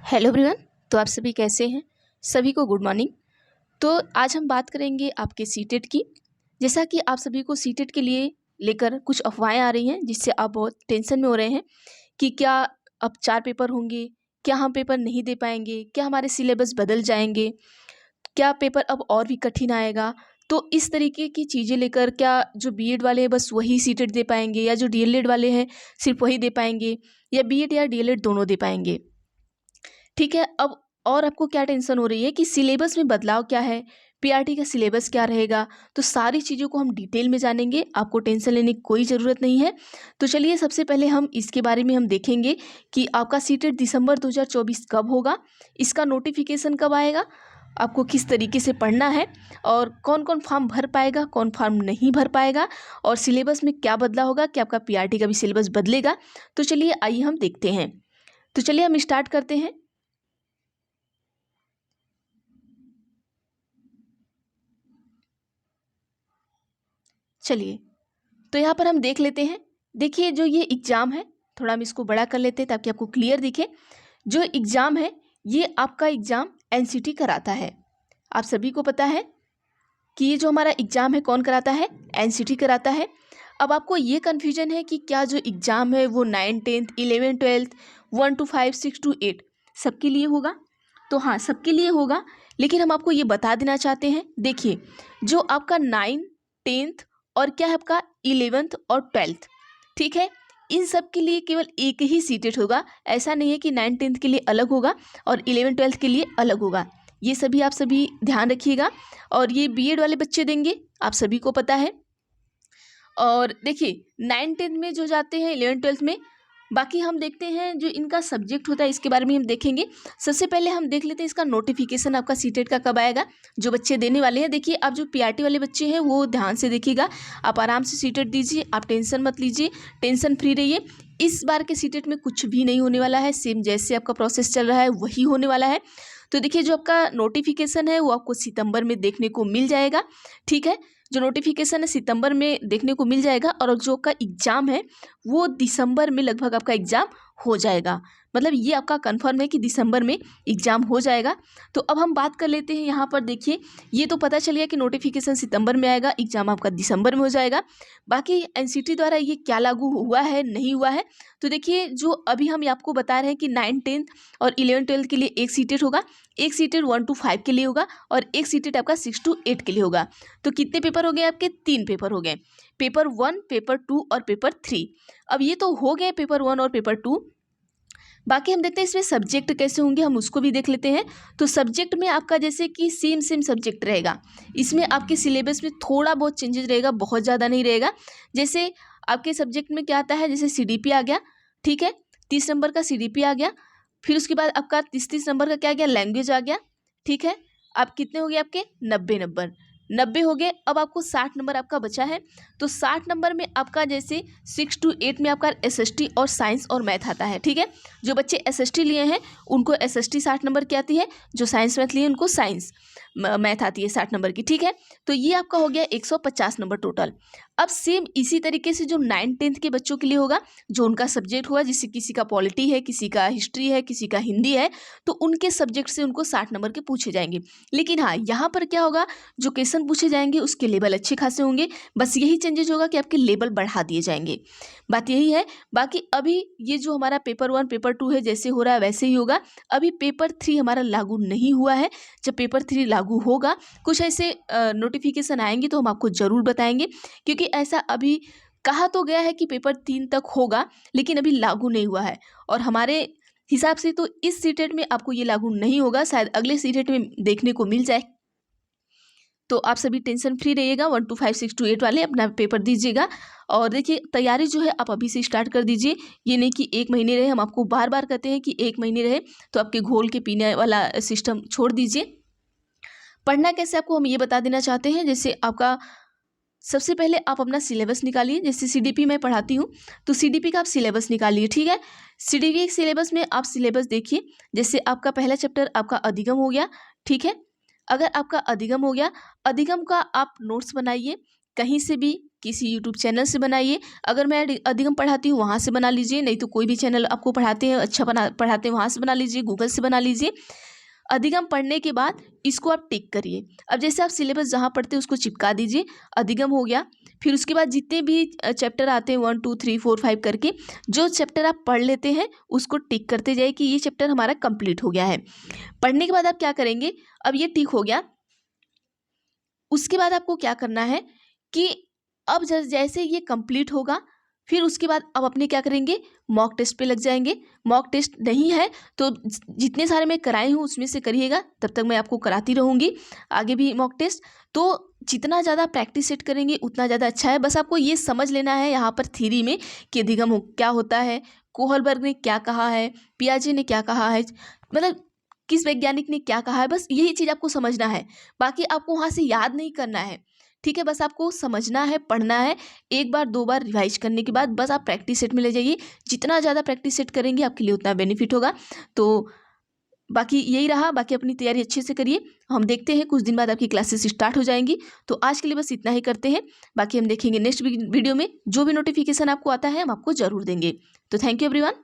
Hello everyone. तो आप सभी कैसे हैं? सभी को गुड मॉर्निंग। तो आज हम बात करेंगे आपके सीटेट की। जैसा कि आप सभी को सीटेट के लिए लेकर कुछ अफवाहें आ रही हैं, जिससे आप बहुत टेंशन में हो रहे हैं कि क्या अब 4 पेपर होंगे, क्या हम पेपर नहीं दे पाएंगे, क्या हमारे सिलेबस बदल जाएंगे, क्या पेपर अब और भी कठिन आएगा। तो इस तरीके की चीज़ें लेकर क्या जो बीएड वाले हैं बस वही सीटेट दे पाएंगे, या जो डीएलएड वाले हैं सिर्फ वही दे पाएंगे, या बीएड या डीएलएड दोनों दे पाएंगे। ठीक है, अब और आपको क्या टेंशन हो रही है कि सिलेबस में बदलाव क्या है, पीआरटी का सिलेबस क्या रहेगा। तो सारी चीज़ों को हम डिटेल में जानेंगे, आपको टेंशन लेने की कोई ज़रूरत नहीं है। तो चलिए सबसे पहले हम इसके बारे में हम देखेंगे कि आपका सीटेट दिसंबर 2024 कब होगा, इसका नोटिफिकेशन कब आएगा, आपको किस तरीके से पढ़ना है, और कौन कौन फॉर्म भर पाएगा, कौन फॉर्म नहीं भर पाएगा, और सिलेबस में क्या बदलाव होगा, कि आपका पीआरटी का भी सिलेबस बदलेगा। तो चलिए आइए हम देखते हैं। तो चलिए हम स्टार्ट करते हैं। चलिए, तो यहाँ पर हम देख लेते हैं। देखिए, जो ये एग्ज़ाम है, थोड़ा हम इसको बड़ा कर लेते हैं ताकि आपको क्लियर दिखे। जो एग्ज़ाम है, ये आपका एग्ज़ाम एनसीटी कराता है। आप सभी को पता है कि ये जो हमारा एग्ज़ाम है कौन कराता है, एनसीटी कराता है। अब आपको ये कन्फ्यूजन है कि क्या जो एग्ज़ाम है वो 9, 10th, 11, 12th, 1 to 5, 6 to 8 सबके लिए होगा। तो हाँ, सबके लिए होगा, लेकिन हम आपको ये बता देना चाहते हैं। देखिए, जो आपका 9, 10th और क्या है आपका 11th और 12th, ठीक है, इन सब के लिए केवल एक ही सीटेट होगा। ऐसा नहीं है कि 9, 10th के लिए अलग होगा और 11, 12th के लिए अलग होगा। ये सभी आप सभी ध्यान रखिएगा। और ये बीएड वाले बच्चे देंगे, आप सभी को पता है। और देखिए, 9, 10 में जो जाते हैं, 11, 12th में, बाकी हम देखते हैं जो इनका सब्जेक्ट होता है इसके बारे में हम देखेंगे। सबसे पहले हम देख लेते हैं इसका नोटिफिकेशन आपका सीटेट का कब आएगा, जो बच्चे देने वाले हैं। देखिए, आप जो पीआरटी वाले बच्चे हैं वो ध्यान से देखिएगा, आप आराम से सीटेट दीजिए, आप टेंशन मत लीजिए, टेंशन फ्री रहिए। इस बार के सीटेट में कुछ भी नहीं होने वाला है, सेम जैसे आपका प्रोसेस चल रहा है वही होने वाला है। तो देखिए, जो आपका नोटिफिकेशन है वो आपको सितंबर में देखने को मिल जाएगा। ठीक है, जो नोटिफिकेशन है सितंबर में देखने को मिल जाएगा, और जो आपका एग्ज़ाम है वो दिसंबर में लगभग आपका एग्ज़ाम हो जाएगा। मतलब ये आपका कंफर्म है कि दिसंबर में एग्ज़ाम हो जाएगा। तो अब हम बात कर लेते हैं यहाँ पर। देखिए, ये तो पता चल गया कि नोटिफिकेशन सितंबर में आएगा, एग्ज़ाम आपका दिसंबर में हो जाएगा। बाकी एनसीटी द्वारा ये क्या लागू हुआ है, नहीं हुआ है। तो देखिए, जो अभी हम आपको बता रहे हैं कि 9, 10th और 11, 12th के लिए एक सीटेट होगा, एक सीटेट 1 to 5 के लिए होगा, और एक सीटेट आपका 6 to 8 के लिए होगा। तो कितने पेपर हो गए आपके? 3 पेपर हो गए, पेपर 1, पेपर 2 और पेपर 3। अब ये तो हो गए पेपर 1 और पेपर 2। बाकी हम देखते हैं इसमें सब्जेक्ट कैसे होंगे, हम उसको भी देख लेते हैं। तो सब्जेक्ट में आपका जैसे कि सेम सेम सब्जेक्ट रहेगा, इसमें आपके सिलेबस में थोड़ा बहुत चेंजेस रहेगा, बहुत ज़्यादा नहीं रहेगा। जैसे आपके सब्जेक्ट में क्या आता है, जैसे सीडीपी आ गया, ठीक है, 30 नंबर का सीडीपी आ गया। फिर उसके बाद आपका 30 नंबर का क्या आ गया, लैंग्वेज आ गया। ठीक है, आप कितने हो गए आपके? 90 नंबर, 90 हो गए। अब आपको 60 नंबर आपका बचा है। तो 60 नंबर में आपका जैसे 6 to 8 में आपका एसएसटी और साइंस और मैथ आता है। ठीक है, जो बच्चे एसएसटी लिए हैं उनको एसएसटी 60 नंबर की आती है, जो साइंस मैथ लिए उनको साइंस मैथ आती है 60 नंबर की। ठीक है, तो ये आपका हो गया 150 नंबर टोटल। अब सेम इसी तरीके से जो 9, 10th के बच्चों के लिए होगा, जो उनका सब्जेक्ट हुआ, जिससे किसी का पॉलिटी है, किसी का हिस्ट्री है, किसी का हिंदी है, तो उनके सब्जेक्ट से उनको 60 नंबर के पूछे जाएंगे। लेकिन हाँ, यहाँ पर क्या होगा, जो क्वेश्चन पूछे जाएंगे उसके लेवल अच्छे खासे होंगे। बस यही चेंजेस होगा कि आपके लेवल बढ़ा दिए जाएंगे, बात यही है। बाकी अभी ये जो हमारा पेपर 1, पेपर 2 है, जैसे हो रहा है वैसे ही होगा। अभी पेपर 3 हमारा लागू नहीं हुआ है। जब पेपर 3 लागू होगा, कुछ ऐसे नोटिफिकेशन आएंगे तो हम आपको ज़रूर बताएंगे, क्योंकि ऐसा अभी कहा तो गया है कि पेपर 3 तक होगा, लेकिन अभी लागू नहीं हुआ है। और हमारे हिसाब से तो इस सीटेट में आपको ये लागू नहीं होगा, शायद अगले सीटेट में देखने को मिल जाए। तो आप सभी टेंशन फ्री रहिएगा, 1 to 5, 6 to 8 वाले अपना पेपर दीजिएगा। और देखिए, तैयारी जो है आप अभी से स्टार्ट कर दीजिए। ये नहीं कि 1 महीने रहे, हम आपको बार बार कहते हैं कि 1 महीने रहे तो आपके घोल के पीने वाला सिस्टम छोड़ दीजिए। पढ़ना कैसे आपको हम ये बता देना चाहते हैं। जैसे आपका सबसे पहले आप अपना सिलेबस निकालिए। जैसे सीडीपी मैं पढ़ाती हूँ, तो सीडीपी का आप सिलेबस निकालिए। ठीक है, सीडीपी सिलेबस में आप सिलेबस देखिए। जैसे आपका पहला चैप्टर आपका अधिगम हो गया। ठीक है, अगर आपका अधिगम हो गया, अधिगम का आप नोट्स बनाइए। कहीं से भी, किसी यूट्यूब चैनल से बनाइए। अगर मैं अधिगम पढ़ाती हूँ वहाँ से बना लीजिए, नहीं तो कोई भी चैनल आपको पढ़ाते हैं अच्छा पढ़ाते हैं वहाँ से बना लीजिए, गूगल से बना लीजिए। अधिगम पढ़ने के बाद इसको आप टिक करिए। अब जैसे आप सिलेबस जहाँ पढ़ते हैं उसको चिपका दीजिए, अधिगम हो गया। फिर उसके बाद जितने भी चैप्टर आते हैं 1 2 3 4 5 करके, जो चैप्टर आप पढ़ लेते हैं उसको टिक करते जाइए कि ये चैप्टर हमारा कंप्लीट हो गया है। पढ़ने के बाद आप क्या करेंगे, अब ये टिक हो गया, उसके बाद आपको क्या करना है कि अब जैसे ये कंप्लीट होगा, फिर उसके बाद अब अपने क्या करेंगे, मॉक टेस्ट पे लग जाएंगे। मॉक टेस्ट नहीं है तो जितने सारे मैं कराई हूँ उसमें से करिएगा, तब तक मैं आपको कराती रहूँगी आगे भी मॉक टेस्ट। तो जितना ज़्यादा प्रैक्टिस सेट करेंगे उतना ज़्यादा अच्छा है। बस आपको ये समझ लेना है यहाँ पर थ्योरी में कि अधिगम क्या होता है, कोहलबर्ग ने क्या कहा है, पियाजे ने क्या कहा है, मतलब किस वैज्ञानिक ने क्या कहा है, बस यही चीज़ आपको समझना है। बाकी आपको वहाँ से याद नहीं करना है, ठीक है, बस आपको समझना है, पढ़ना है। एक बार 2 बार रिवाइज करने के बाद बस आप प्रैक्टिस सेट में ले जाइए। जितना ज़्यादा प्रैक्टिस सेट करेंगे आपके लिए उतना बेनिफिट होगा। तो बाकी यही रहा, बाकी अपनी तैयारी अच्छे से करिए। हम देखते हैं कुछ दिन बाद आपकी क्लासेस स्टार्ट हो जाएंगी। तो आज के लिए बस इतना ही करते हैं, बाकी हम देखेंगे नेक्स्ट वीडियो में। जो भी नोटिफिकेशन आपको आता है हम आपको ज़रूर देंगे। तो थैंक यू एवरीवन।